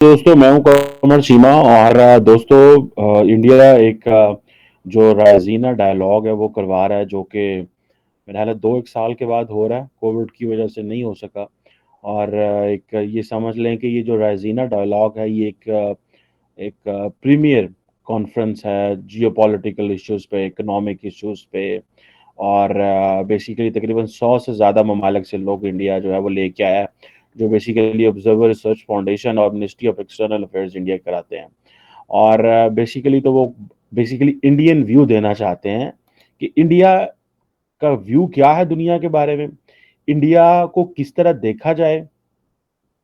दोस्तों मैं हूँ कमर चीमा और इंडिया एक जो रायज़ीना डायलॉग है वो करवा रहा है जो कि मेरा ख़्याल है 2-1 साल के बाद हो रहा है, कोविड की वजह से नहीं हो सका। और एक ये समझ लें कि ये जो रायज़ीना डायलॉग है ये एक प्रीमियर कॉन्फ्रेंस है जियोपॉलिटिकल इश्यूज़ पे, इकोनॉमिक इश्यूज़ पे। और बेसिकली तकरीबन 100 से ज़्यादा ममालिक से लोग इंडिया जो है वो लेके आया है, जो बेसिकली ऑब्जर्वर रिसर्च फाउंडेशन और ministry of external affairs India कराते हैं। और बेसिकली तो वो बेसिकली इंडियन व्यू देना चाहते हैं कि इंडिया का व्यू क्या है दुनिया के बारे में, इंडिया को किस तरह देखा जाए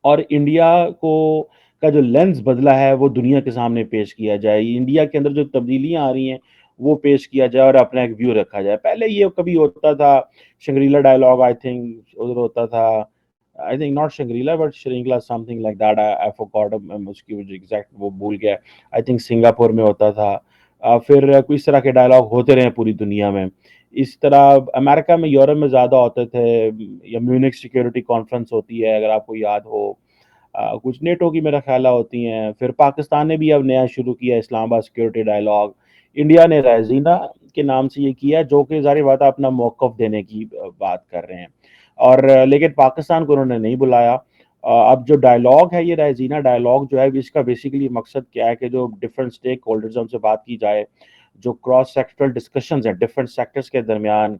और इंडिया को का जो लेंस बदला है वो दुनिया के सामने पेश किया जाए। इंडिया के अंदर जो तब्दीलियाँ आ रही हैं वो पेश किया जाए और अपना एक व्यू रखा जाए। पहले ये कभी होता था शंग्रीला डायलॉग आई थिंक उधर होता था। I think not Shangrila but श्रृंखला something like that I forgot उसकी वो जो एग्ज़ैक्ट वो भूल गया। आई थिंक सिंगापुर में होता था। फिर इस तरह के डायलॉग होते रहे पूरी दुनिया में। इस तरह अमेरिका में, यूरोप में ज़्यादा होते थे। या म्यूनिख सिक्योरिटी कॉन्फ्रेंस होती है अगर आपको याद हो। कुछ नेटो की मेरा ख्याल होती हैं। फिर पाकिस्तान ने भी अब नया शुरू किया इस्लामाबाद सिक्योरिटी डायलॉग। इंडिया ने रायज़ीना के नाम से ये किया जो कि ज़ाहिर बात है अपना मौक़िफ़ देने की बात कर रहे हैं। और लेकिन पाकिस्तान को उन्होंने नहीं बुलाया। अब जो डायलॉग है ये रायज़ीना डायलॉग जो है इसका बेसिकली मकसद क्या है कि जो डिफरेंट स्टेक होल्डर्स हैं उनसे बात की जाए, जो क्रॉस सेक्टरल डिस्कशंस हैं डिफरेंट सेक्टर्स के दरमियान,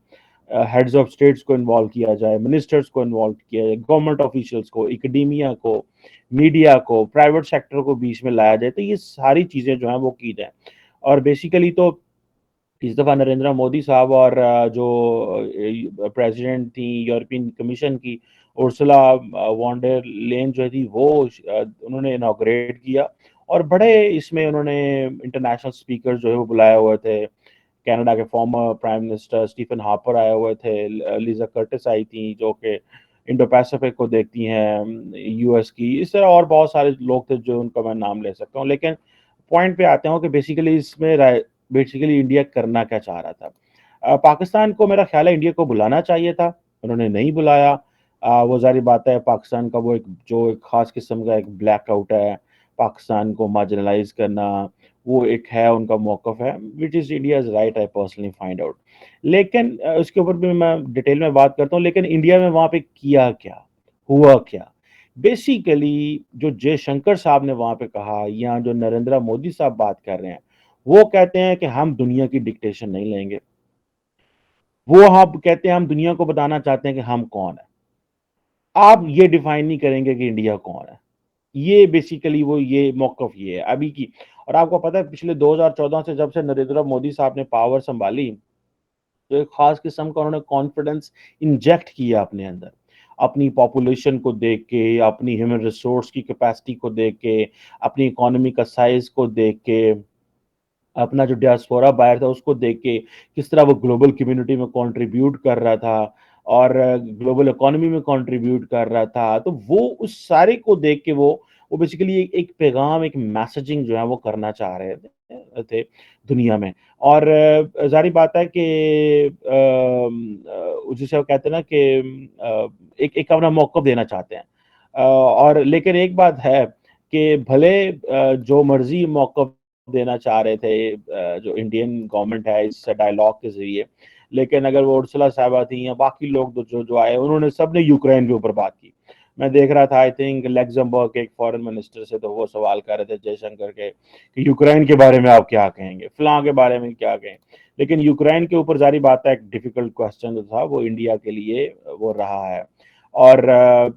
हेड्स ऑफ स्टेट्स को इन्वॉल्व किया जाए, मिनिस्टर्स को इन्वॉल्व किया जाए, गवर्नमेंट ऑफिशियल्स को, एकेडेमिया को, मीडिया को, प्राइवेट सेक्टर को बीच में लाया जाए, तो ये सारी चीज़ें जो हैं वो की जाएँ। और बेसिकली तो इस दफ़ा नरेंद्र मोदी साहब और प्रेसिडेंट थी यूरोपियन कमीशन की उर्सुला वॉन डेर लेyen जो थी वो उन्होंने इनॉग्रेट किया। और बड़े इसमें उन्होंने इंटरनेशनल स्पीकर जो है वो बुलाए हुए थे। कनाडा के former prime minister Stephen Harper आए हुए थे, लीजा कर्टिस आई थी जो कि इंडो पैसिफिक को देखती हैं यूएस की। इस तरह और बहुत सारे लोग थे जो उनका मैं नाम ले सकता हूँ। लेकिन पॉइंट पे आते हैं कि बेसिकली बेसिकली इंडिया करना क्या चाह रहा था। पाकिस्तान को मेरा ख्याल है इंडिया को बुलाना चाहिए था, उन्होंने नहीं बुलाया। वो ज़ाहिर बात है पाकिस्तान का वो एक जो एक ख़ास किस्म का एक ब्लैक आउट है, पाकिस्तान को मार्जिनलाइज़ करना, वो एक है उनका मौक़िफ़ है, which is India's right I personally find out. लेकिन उसके ऊपर भी मैं डिटेल में बात करता हूँ, लेकिन इंडिया में वहाँ पे किया क्या? हुआ क्या? बेसिकली जो जयशंकर साहब ने वहाँ पे कहा या जो नरेंद्र मोदी साहब बात कर रहे हैं, वो कहते हैं कि हम दुनिया की डिक्टेशन नहीं लेंगे। वो हम कहते हैं हम दुनिया को बताना चाहते हैं कि हम कौन हैं। आप ये डिफाइन नहीं करेंगे कि इंडिया कौन है। ये बेसिकली वो ये मौक़िफ़ ये है अभी की। और आपको पता है पिछले 2014 से जब से नरेंद्र मोदी साहब ने पावर सँभाली, तो एक ख़ास किस्म का उन्होंने कॉन्फिडेंस इंजेक्ट किया अपने अंदर। अपनी पॉपुलेशन को देख के, अपनी ह्यूमन रिसोर्स की कैपेसिटी को देख के, अपनी इकोनॉमी का साइज़ को देख के, अपना जो डियास्पोरा बाहर था उसको देख के, किस तरह वो ग्लोबल कम्युनिटी में कंट्रीब्यूट कर रहा था और ग्लोबल इकोनॉमी में कंट्रीब्यूट कर रहा था। तो वो उस सारे को देख के वो बेसिकली एक पैगाम, एक मैसेजिंग जो है वो करना चाह रहे थे दुनिया में। और ज़ाहिर बात है कि जिसे वो कहते हैं ना कि एक एक अपना मौक़िफ़ देना चाहते हैं। और लेकिन एक बात है कि भले जो मर्ज़ी मौक़िफ़ देना चाह रहे थे जो इंडियन गवर्नमेंट है इस डायलॉग के ज़रिए, लेकिन अगर वो उर्सुला साहिबा थी या बाकी लोग जो जो आए उन्होंने सबने यूक्रेन के ऊपर बात की। मैं देख रहा था आई थिंक लक्ज़मबर्ग के एक फॉरेन मिनिस्टर से तो वो सवाल कर रहे थे जयशंकर के कि यूक्रेन के बारे में आप क्या कहेंगे? फलाँ के बारे में क्या कहें? लेकिन यूक्रेन के ऊपर ज़ाहिर बात है एक डिफ़िकल्ट क्वेश्चन जो था वो इंडिया के लिए वो रहा है। और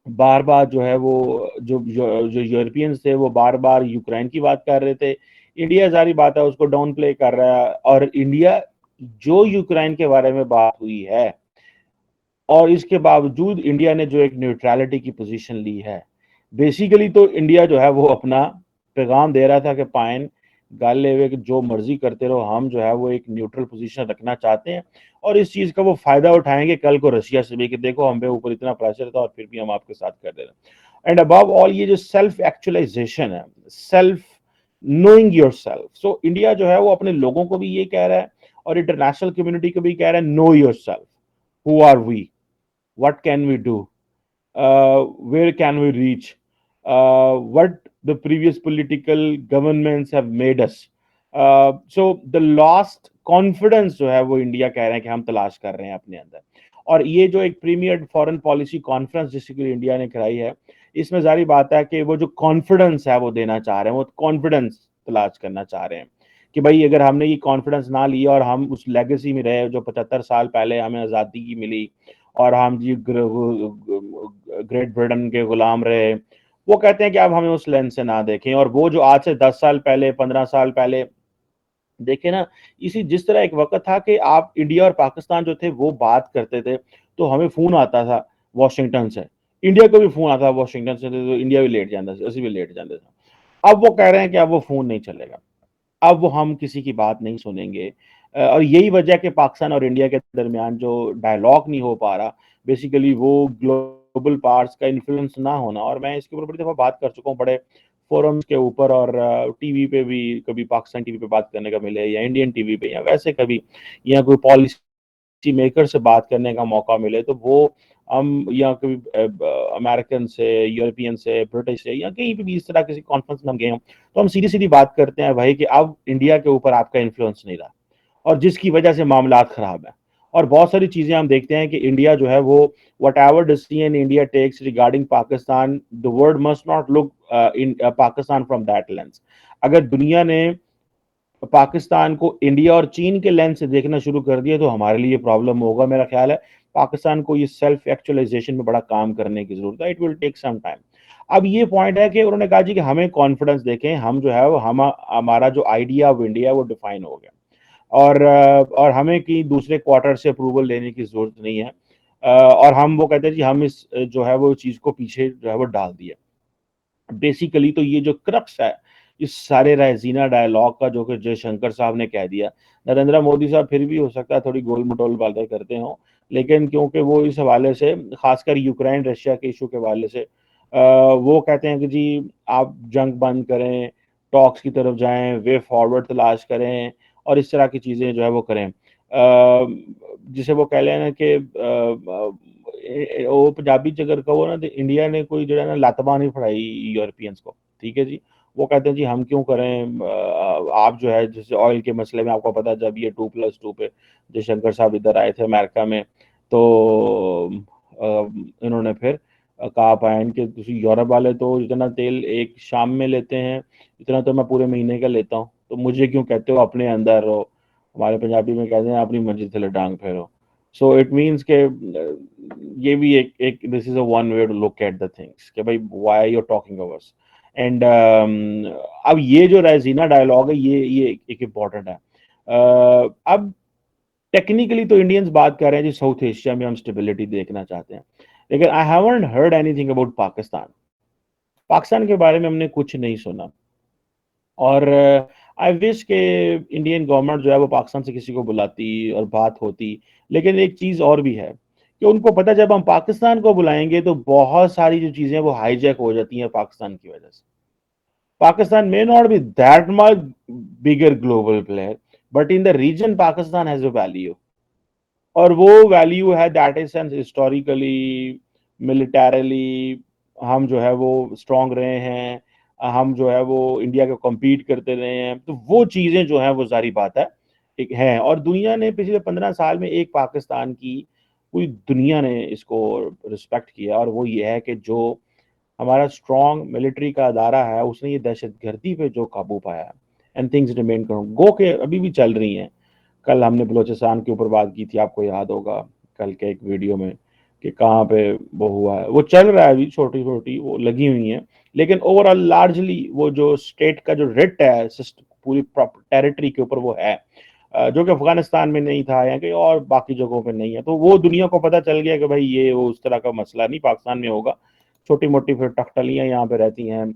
बार-बार जो है वो जो यूरोपियंस थे वो बार-बार यूक्रेन की बात कर रहे थे। इंडिया ज़ाहिर बात है उसको डाउन प्ले कर रहा है और इंडिया जो यूक्रेन के बारे में बात हुई है और इसके बावजूद इंडिया ने जो एक न्यूट्रैलिटी की पोज़ीशन ली है, बेसिकली तो इंडिया जो है वो अपना पैगाम दे रहा था कि फाइन गल ये है कि जो मर्ज़ी करते रहो, हम जो है वो एक न्यूट्रल पोज़ीशन रखना चाहते हैं और इस चीज़ का वो फ़ायदा उठाएँगे कल को रशिया से भी कि देखो हम पे ऊपर इतना प्रेशर था और फिर भी हम आपके साथ कर दे रहे हैं। एंड अबव ऑल ये जो सेल्फ एक्चुअलाइज़ेशन है, self knowing yourself, so India जो है वो अपने लोगों को भी ये कह रहा है और इंटरनेशनल कम्युनिटी को भी कह रहा है know yourself, who are we? What can we do? Where can we reach? what the previous political governments have made us. So the lost confidence जो है वो इंडिया कह रहे हैं कि हम तलाश कर रहे हैं अपने अंदर. और ये जो एक प्रीमियर फॉरेन पॉलिसी कॉन्फ्रेंस जिसके लिए इंडिया ने कराई है, इसमें जारी बात है कि वो जो कॉन्फिडेंस है वो देना चाह रहे हैं, वो कॉन्फिडेंस तलाश करना चाह रहे हैं कि भाई अगर हमने ये कॉन्फिडेंस ना लिया और हम उस लेगेसी में रहे जो 75 साल पहले हमें आज़ादी की मिली और हम जी ग्रेट ब्रिटेन के गुलाम रहे, वो कहते हैं कि अब हमें उस लेंस से ना देखें. और वो जो आज से 10 साल पहले 15 साल पहले देखे ना, इसी जिस तरह एक वक्त था कि आप इंडिया और पाकिस्तान जो थे वो बात करते थे तो हमें फोन आता था वाशिंगटन से, इंडिया को भी फोन आता था वाशिंगटन से, तो इंडिया भी लेट जाता था, ਅਸੀਂ भी लेट जाते था. अब वो कह रहे हैं कि अब वो फोन नहीं चलेगा, अब वो हम किसी की बात नहीं सुनेंगे. और यही वजह कि पाकिस्तान और इंडिया के दरमियान जो डायलॉग नहीं हो पा रहा, बेसिकली वो ग्लोबल पार्ट्स का इन्फ्लुएंस ना होना. और मैं इसके ऊपर बड़ी दफ़ा बात कर चुका हूँ बड़े फोरम्स के ऊपर, और टीवी पे भी कभी पाकिस्तान टीवी पे बात करने का मिले या इंडियन टीवी पे या वैसे कभी या कोई पॉलिसी मेकर से बात करने का मौका मिले, तो वो हम या कभी अमेरिकन से, यूरोपियन से, ब्रिटिश से या कहीं पे भी इस तरह किसी कॉन्फ्रेंस में हम गए हों, तो हम सीधी सीधी बात करते हैं भाई कि अब इंडिया के ऊपर आपका इन्फ्लुएंस नहीं रहा और जिसकी वजह से मामलात खराब है. और बहुत सारी चीजें हम देखते हैं कि इंडिया जो है वो whatever decision India takes regarding Pakistan, the world must not look in Pakistan from that lens. अगर दुनिया ने पाकिस्तान को इंडिया और चीन के लेंस से देखना शुरू कर दिया तो हमारे लिए प्रॉब्लम होगा. मेरा ख्याल है पाकिस्तान को ये सेल्फ एक्चुअलाइजेशन में बड़ा काम करने की जरूरत है. It will take some time. अब ये पॉइंट है कि उन्होंने कहा जी कि हमें कॉन्फिडेंस देखें, हम जो है वो हमारा जो आइडिया ऑफ इंडिया है वो डिफाइन हो गया और हमें कि दूसरे क्वार्टर से अप्रूवल लेने की जरूरत नहीं है. और हम वो कहते हैं जी हम इस जो है वो चीज को पीछे जो है वो डाल दिया. बेसिकली तो ये जो क्रक्स है इस सारे रायजीना डायलॉग का, जो कि जयशंकर साहब ने कह दिया, नरेंद्र मोदी साहब फिर भी हो सकता है थोड़ी गोल मटोल बातें करते हों, लेकिन क्योंकि वो इस हवाले से खासकर यूक्रेन रशिया के इशू के हवाले से वो कहते हैं कि जी आप जंग बंद करें, टॉक्स की तरफ जाएं, वे फॉरवर्ड तलाश करें और इस तरह की चीज़ें जो है वो करें. जिसे वो कह लें ना कि वो पंजाबी च अगर कहो ना तो इंडिया ने कोई जो है ना लातबा नहीं फड़ाई यूरोपियंस को. ठीक है जी, वो कहते हैं जी हम क्यों करें, आप जो है जैसे ऑयल के मसले में आपको पता है जब ये 2+2 पे जयशंकर साहब इधर आए थे अमेरिका में, तो इन्होंने फिर कहा पायन कि तुसी यूरोप वाले तो जितना तेल एक शाम में लेते हैं इतना तो मैं पूरे महीने का लेता हूँ, तो मुझे क्यों कहते हो अपने अंदर रहो. हमारे पंजाबी में कहते हैं अपनी मर्जी थले डांग फेरो. सो इट मीन्स के ये भी एक this is a one way to look at the things कि भाई why you talking of us. And अब ये जो रायजीना डायलॉग है ये एक इम्पॉर्टेंट है. अब टेक्निकली तो इंडियंस बात कर रहे हैं जी साउथ एशिया में हम स्टेबिलिटी देखना चाहते हैं, लेकिन I haven't heard anything about Pakistan. Pakistan के बारे में हमने कुछ नहीं सुना. और आई विश के इंडियन गवर्नमेंट जो है वो पाकिस्तान से किसी को बुलाती और बात होती. लेकिन एक चीज़ और भी है कि उनको पता है जब हम पाकिस्तान को बुलाएंगे तो बहुत सारी जो चीज़ें वो हाईजैक हो जाती हैं पाकिस्तान की वजह से. Pakistan may not be that much bigger global player, but in the region Pakistan has a value. और वो वैल्यू है that is sense historically, militarily हम जो है वो स्ट्रांग रहे हैं, हम जो है वो इंडिया को compete करते रहे हैं, तो वो चीज़ें जो हैं वो जारी बात है एक है. और दुनिया ने पिछले 15 साल में एक पाकिस्तान की पूरी दुनिया ने इसको रिस्पेक्ट किया और वो ये है कि जो हमारा स्ट्रॉन्ग मिलिट्री का अदारा है उसने ये दहशतगर्दी पे जो काबू पाया है. एंड थिंग्स रिमेन गो के अभी भी चल रही हैं. कल हमने बलोचिस्तान के ऊपर बात की थी, आपको याद होगा कल के एक वीडियो में कि कहाँ पे वो हुआ है, वो चल रहा है अभी, छोटी छोटी वो लगी हुई हैं. लेकिन ओवरऑल लार्जली वो जो स्टेट का जो रिट है पूरी टेरिटरी के ऊपर वो है, जो कि अफगानिस्तान में नहीं था या कहीं और बाकी जगहों पे नहीं है. तो वो दुनिया को पता चल गया कि भाई ये वो उस तरह का मसला नहीं पाकिस्तान में होगा, छोटी मोटी फिर टकटलियां यहाँ पे रहती हैं.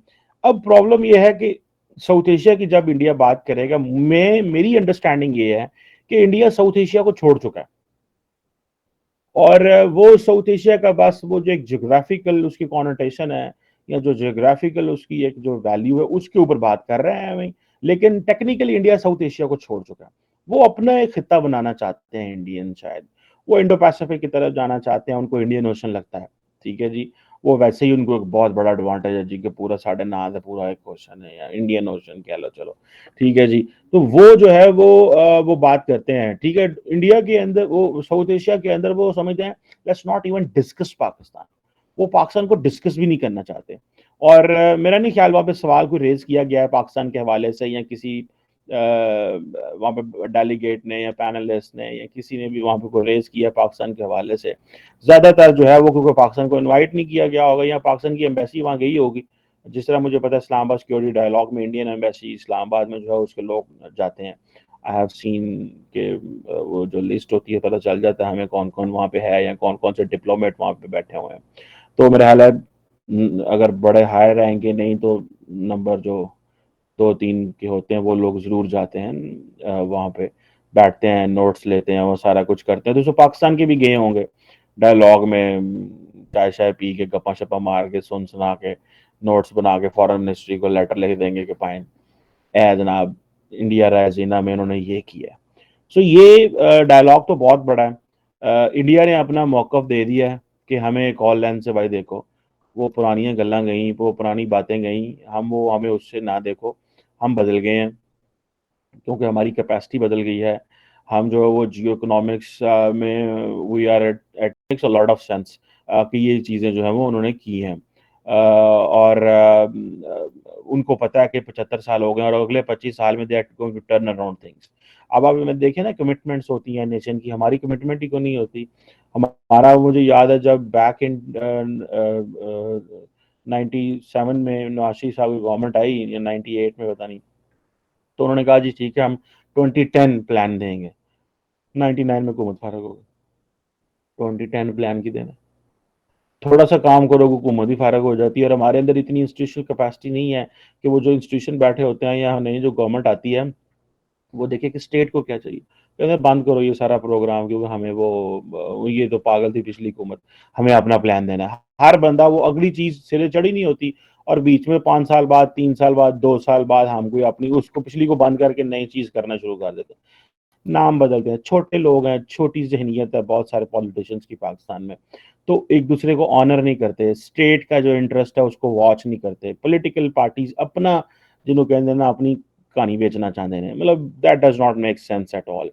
अब प्रॉब्लम ये है कि साउथ एशिया की जब इंडिया बात करेगा, मैं मेरी अंडरस्टैंडिंग ये है कि इंडिया साउथ एशिया को छोड़ चुका है और वो साउथ एशिया का बस वो जो एक जियोग्राफिकल उसकी कॉनोटेशन है या जो जियोग्राफिकल उसकी एक जो वैल्यू है उसके ऊपर बात कर रहे हैं हमें. लेकिन टेक्निकली इंडिया साउथ एशिया को छोड़ चुका है. वो अपना एक खिता बनाना चाहते हैं इंडियन, शायद वो इंडो पैसिफिक की तरफ जाना चाहते हैं, उनको इंडियन ओशन लगता है. ठीक है जी. وہ ویسے ہی ان کو ایک بہت بڑا ایڈوانٹیج ہے جی کہ پورا ساڑھے ناز ہے، پورا ایک اوشن ہے یا انڈین اوشن کہہ لو، چلو ٹھیک ہے جی. تو وہ جو ہے وہ بات کرتے ہیں. ٹھیک ہے، انڈیا کے اندر، وہ ساؤتھ ایشیا کے اندر وہ سمجھتے ہیں let's not even discuss Pakistan. وہ پاکستان کو ڈسکس بھی نہیں کرنا چاہتے. اور میرا نہیں خیال وہاں پہ سوال کوئی ریز کیا گیا ہے پاکستان کے حوالے سے، یا کسی وہاں پہ ڈیلیگیٹ نے یا پینلسٹ نے یا کسی نے بھی وہاں پہ کوئی ریز کیا پاکستان کے حوالے سے. زیادہ تر جو ہے وہ کیونکہ پاکستان کو انوائٹ نہیں کیا گیا ہوگا، یا پاکستان کی ایمبیسی وہاں گئی ہوگی. جس طرح مجھے پتا ہے اسلام آباد سیکورٹی ڈائلاگ میں انڈین ایمبیسی اسلام آباد میں جو ہے اس کے لوگ جاتے ہیں. آئی ہیو سین کہ وہ جو لسٹ ہوتی ہے پتہ چل جاتا ہے ہمیں کون کون وہاں پہ ہے یا کون کون سے ڈپلومیٹ وہاں پہ بیٹھے ہوئے ہیں. تو میرا خیال ہے اگر بڑے ہائی رینک کے نہیں تو نمبر جو 2-3 کے ہوتے ہیں وہ لوگ ضرور جاتے ہیں وہاں پہ، بیٹھتے ہیں، نوٹس لیتے ہیں، وہ سارا کچھ کرتے ہیں. تو پاکستان کے بھی گئے ہوں گے ڈائلاگ میں، چائے شائے پی کے گپا شپا مار کے سنا کے نوٹس بنا کے فورن منسٹری کو لیٹر لکھ دیں گے کہ پائن اے جناب انڈیا رائزینہ میں انہوں نے یہ کیا. سو یہ ڈائلاگ تو بہت بڑا ہے. انڈیا نے اپنا موقف دے دیا ہے کہ ہمیں کال لین سے بھائی دیکھو وہ پرانیاں گلاں گئیں، وہ پرانی باتیں گئیں، ہمیں اس سے نہ دیکھو، ہم بدل گئے ہیں کیونکہ ہماری کیپیسٹی بدل گئی ہے. ہم جو ہے وہ جیو اکنامکس میں we are at makes a lot of sense کہ یہ چیزیں جو ہیں وہ انہوں نے کی ہیں. اور ان کو پتہ ہے کہ 75 سال ہو گئے اور اگلے 25 سال میں they are going to turn around things. اب آپ دیکھیں نا کمٹمنٹس ہوتی ہیں نیشن کی، ہماری کمٹمنٹ ہی کو نہیں ہوتی. ہمارا مجھے یاد ہے جب بیک ان 97 میں نواز صاحب کی گورنمنٹ آئی یا 98 میں پتہ نہیں، تو انہوں نے کہا جی ٹھیک ہے ہم 2010 پلان دیں گے. 99 میں حکومت فارغ ہو گئی، 2010 پلان کی دینا، تھوڑا سا کام کرو حکومت بھی فارغ ہو جاتی ہے. اور ہمارے اندر اتنی انسٹیٹیوشنل کیپیسٹی نہیں ہے کہ وہ جو انسٹیٹیوشن بیٹھے ہوتے ہیں یا نئی جو گورنمنٹ آتی ہے وہ دیکھے کہ اسٹیٹ کو کیا چاہیے، کہتے بند کرو یہ سارا پروگرام کیونکہ ہمیں یہ تو پاگل تھی پچھلی حکومت، ہمیں اپنا پلان دینا ہے. ہر بندہ وہ اگلی چیز سرے چڑھی نہیں ہوتی، اور بیچ میں 5 سال بعد 3 سال بعد 2 سال بعد ہم کوئی اپنی اس کو پچھلی کو بند کر کے نئی چیز کرنا شروع کر دیتے ہیں. نام بدلتے ہیں، چھوٹے لوگ ہیں، چھوٹی ذہنیت ہے بہت سارے پولیٹیشنز کی پاکستان میں، تو ایک دوسرے کو آنر نہیں کرتے، اسٹیٹ کا جو انٹرسٹ ہے اس کو واچ نہیں کرتے. پولیٹیکل پارٹیز اپنا جنہوں کہتے ہیں نا اپنی کہانی بیچنا چاہتے ہیں، مطلب that does not make sense at all.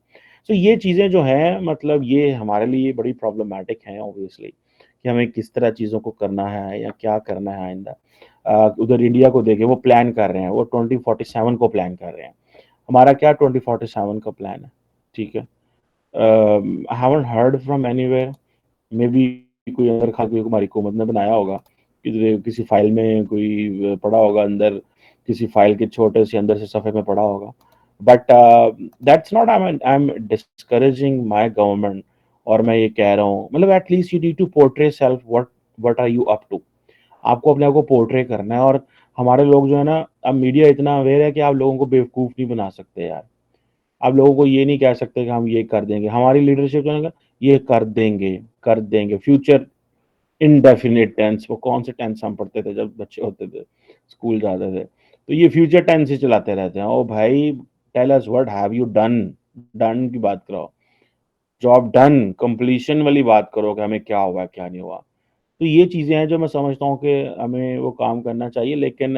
So یہ چیزیں جو ہیں مطلب یہ ہمارے لیے بڑی پرابلمٹک ہیں اوبویسلی کہ ہمیں کس طرح چیزوں کو کرنا ہے یا کیا کرنا ہے آئندہ. ادھر انڈیا کو دیکھیں وہ پلان کر رہے ہیں، وہ 2047 کو پلان کر رہے ہیں. ہمارا کیا 2047 کا پلان ہے؟ ٹھیک ہے، I haven't heard from anywhere. Maybe کوئی اندر کھا کے ہماری حکومت نے بنایا ہوگا، کسی فائل میں کوئی پڑا ہوگا، اندر کسی فائل کے چھوٹے سے اندر سے صفحے میں پڑا ہوگا. But that's not I am discouraging my government. اور میں یہ کہہ رہا ہوں مطلب at least you need to portray self what are you up to. آپ کو اپنے آپ کو پورٹری کرنا ہے. اور ہمارے لوگ جو ہے نا، اب میڈیا اتنا اویئر ہے کہ آپ لوگوں کو بیوقوف نہیں بنا سکتے یار. آپ لوگوں کو یہ نہیں کہہ سکتے کہ ہم یہ کر دیں گے، ہماری لیڈرشپ جو ہے یہ کر دیں گے فیوچر انڈیفینٹ ٹینس. وہ کون سے ٹینس ہم پڑھتے تھے جب بچے ہوتے تھے اسکول جاتے تھے، تو یہ فیوچر ٹینس ہی چلاتے رہتے ہیں. او بھائی tell us what have you done. Done کی بات کرو، جاب ڈن کمپلیشن والی بات کرو کہ ہمیں کیا ہوا کیا نہیں ہوا. تو یہ چیزیں ہیں جو میں سمجھتا ہوں کہ ہمیں وہ کام کرنا چاہیے. لیکن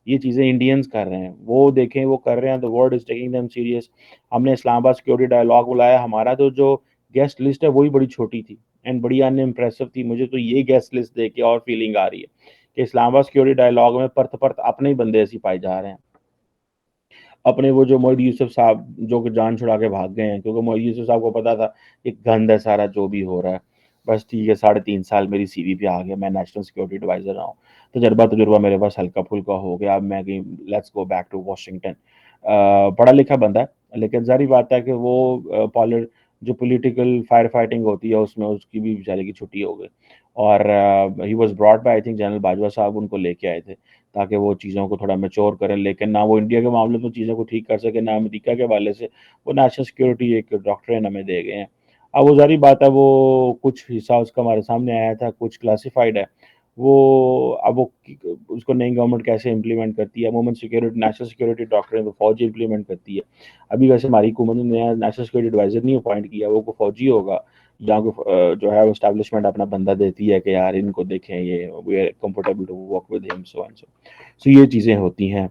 یہ چیزیں انڈینز کر رہے ہیں، وہ دیکھیں وہ کر رہے ہیں، the world is taking them serious. ہم نے اسلام آباد سیکورٹی ڈائلاگ بلایا، ہمارا تو جو گیسٹ لسٹ ہے وہی بڑی چھوٹی تھی اینڈ بڑی ان امپریسو تھی. مجھے تو یہ گیسٹ لسٹ دیکھ کے اور فیلنگ آ رہی ہے کہ اسلام آباد سیکورٹی ڈائلاگ میں پرت اپنے ہی بندے ایسی پائے جا رہے ہیں. اپنے وہ جو معید یوسف صاحب جو کہ جان چھڑا کے بھاگ گئے ہیں کیونکہ معید یوسف صاحب کو پتا تھا کہ گند ہے سارا جو بھی ہو رہا ہے. بس ٹھیک ہے 3.5 سال میری سی وی پہ آ گیا، میں نیشنل سیکورٹی ایڈوائزر رہا ہوں، تجربہ میرے پاس ہلکا پھلکا ہو گیا. اب میں کہیں let's go back to Washington. پڑھا لکھا بندہ ہے لیکن ظاہری بات ہے کہ وہ جو پولیٹیکل فائر فائٹنگ ہوتی ہے اس میں اس کی بھی بیچارے کی چھٹی ہو گئی. اور he was brought by I think general Bajwa صاحب ان کو لے کے آئے تھے تاکہ وہ چیزوں کو تھوڑا میچور کریں. لیکن نہ وہ انڈیا کے معاملے میں چیزوں کو ٹھیک کر سکے، نہ امریکہ کے حوالے سے وہ نیشنل سیکورٹی ایک ڈاکٹرین ہمیں دے گئے ہیں. اب وہ ظاہری بات ہے وہ کچھ حصہ اس کا ہمارے سامنے آیا تھا، کچھ کلاسیفائڈ ہے. وہ اب وہ اس کو نئی گورنمنٹ کیسے امپلیمنٹ کرتی ہے. عموماً سیکورٹی نیشنل سیکورٹی ڈاکٹرین کو فوج امپلیمنٹ کرتی ہے. ابھی ویسے ہماری حکومت نے نیا نیشنل سیکورٹی ایڈوائزر نہیں اپوائنٹ کیا، وہ کو فوجی ہوگا. یا جو ہے وہ اسٹیبلشمنٹ اپنا بندہ دیتی ہے کہ یار ان کو دیکھیں یہ we are comfortable to work with ہم سو اینڈ سو یہ چیزیں ہوتی ہیں.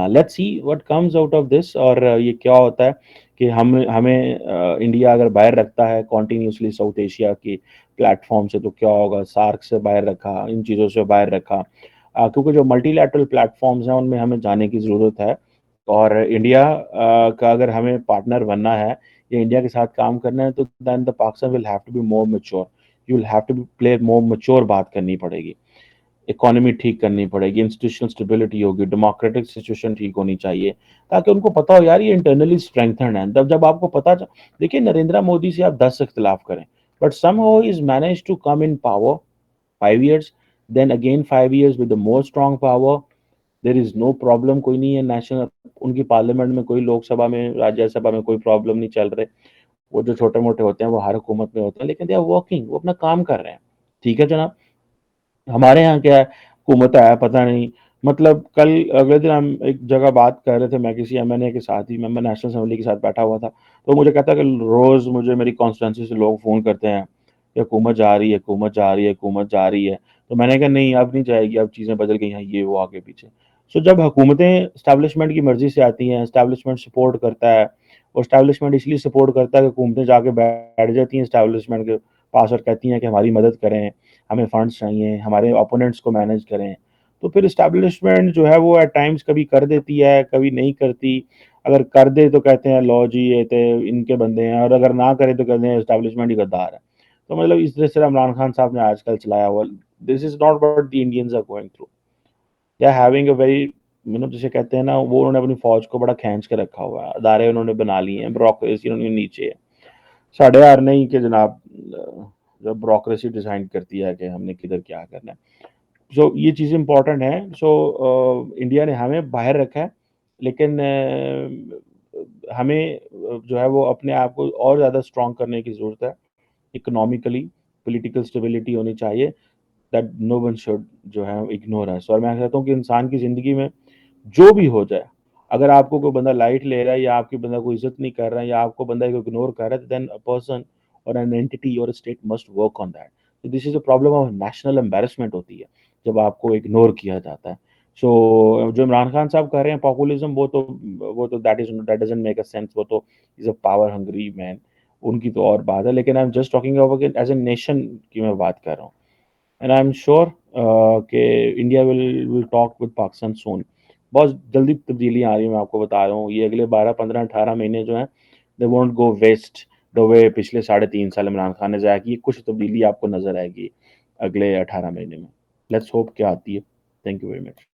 Let's see what comes out of this. اور یہ کیا ہوتا ہے کہ ہمیں انڈیا اگر باہر رکھتا ہے کنٹینیوسلی ساؤتھ ایشیا کی پلیٹ فارم سے تو کیا ہوگا. سارک سے باہر رکھا, ان چیزوں سے باہر رکھا, کیونکہ جو ملٹی لیٹرل پلیٹ فارمز ہیں ان میں ہمیں جانے کی ضرورت ہے. اور انڈیا کا اگر ہمیں پارٹنر بننا ہے یا انڈیا کے ساتھ کام کرنا ہے تو then the Pakistan will have to be more mature. You will have to be play more mature. بات کرنی پڑے گی, اکانومی ٹھیک کرنی پڑے گی, انسٹیٹیوشنل اسٹیبلٹی ہوگی, ڈیموکریٹک سچویشن ٹھیک ہونی چاہیے تاکہ ان کو پتا ہو یار یہ انٹرنلی اسٹرینتھنڈ ہے. جب آپ کو پتا, دیکھیے نریندر مودی سے آپ 10 اختلاف کریں but somehow is manage to come in power 5 years, then again 5 years with the more strong power. There is no problem, کوئی نہیں ہے نیشنل ان کی پارلیمنٹ میں, کوئی لوک سبھا میں, راجیہ سبھا میں کوئی پرابلم نہیں چل رہے. وہ جو چھوٹے موٹے ہوتے ہیں وہ ہر حکومت میں ہوتے ہیں لیکن دے آر ورکنگ, وہ اپنا کام کر رہے ہیں. ٹھیک ہے جناب. ہمارے یہاں کیا ہے, حکومت ہے پتہ نہیں. مطلب کل اگلے دن ہم ایک جگہ بات کر رہے تھے, میں کسی ایم این اے کے ساتھ ہی, ممبر نیشنل اسمبلی کے ساتھ بیٹھا ہوا تھا, تو مجھے کہتا کہ روز مجھے میری کانسٹیٹوئنسی سے لوگ فون کرتے ہیں کہ حکومت جا رہی ہے, حکومت جا رہی ہے, حکومت جا رہی ہے. تو میں نے کہا نہیں اب نہیں جائے گی, اب چیزیں بدل گئی ہیں, یہ وہ آگے پیچھے. سو جب حکومتیں اسٹیبلشمنٹ کی مرضی سے آتی ہیں, اسٹیبلشمنٹ سپورٹ کرتا ہے, اور اسٹیبلشمنٹ اس لیے سپورٹ کرتا ہے کہ حکومتیں جا کے بیٹھ جاتی ہیں اسٹیبلشمنٹ کے پاس اور کہتی ہیں کہ ہماری مدد کریں, ہمیں فنڈس چاہیے, ہمارے اپوننٹس کو مینیج کریں. تو پھر اسٹیبلشمنٹ جو ہے وہ ایٹ ٹائمس کبھی کر دیتی ہے, کبھی نہیں کرتی. اگر کر دے تو کہتے ہیں لو جی یہ تھے ان کے بندے ہیں, اور اگر نہ کرے تو کہتے ہیں اسٹیبلشمنٹ ہی غدار ہے. تو مطلب اس طرح سے عمران خان صاحب نے آج کل چلایا ہوا. This is not what the Indians are going through. They are having a very, جسے کہتے ہیں نا, وہ انہوں نے اپنی فوج کو بڑا کھینچ کے رکھا ہوا ہے, ادارے انہوں نے بنا لیے ہیں, بیوروکریسی انہوں نے نیچے ہے. ساڑھے یار نہیں کہ جناب جب بیوروکریسی ڈیزائن کرتی ہے کہ ہم نے کدھر کیا کرنا ہے. سو یہ چیزیں امپورٹنٹ ہیں. سو انڈیا نے ہمیں باہر رکھا ہے لیکن ہمیں جو ہے وہ اپنے آپ کو اور زیادہ اسٹرانگ کرنے کی ضرورت ہے. اکنامکلی پولیٹیکل اسٹیبلٹی ہونی چاہیے, دیٹ نو ون شوڈ جو ہے اگنور ہے. اور میں کہتا ہوں کہ انسان کی زندگی میں جو بھی ہو جائے, اگر آپ کو کوئی بندہ لائٹ لے رہا ہے یا آپ کی بندہ کوئی عزت نہیں کر رہا ہے یا آپ کو بندہ کو اگنور کر رہا ہے, دین اے پرسن اور این اینٹی اور state must work on that. This is a problem of national embarrassment ہوتی ہے جب آپ کو اگنور کیا جاتا ہے. سو جو عمران خان صاحب کر رہے ہیں پاپولزم, وہ تو that doesn't make a sense. وہ تو از اے پاور ہنگری مین, ان کی تو اور بات ہے. لیکن I am just talking about as a nation کی میں بات کر رہا ہوں. اینڈ آئی ایم شیور کہ India will talk with Pakistan soon. بہت جلدی تبدیلیاں آ رہی ہیں, میں آپ کو بتا رہا ہوں. یہ اگلے 12 15 18 مہینے جو ہیں دے وونٹ گو ویسٹ دا وے پچھلے 3.5 سال عمران خان نے ضائع کی. کچھ تبدیلی آپ کو نظر آئے گی اگلے 18 مہینے میں. لیٹس ہوپ کیا آتی ہے. Thank you very much.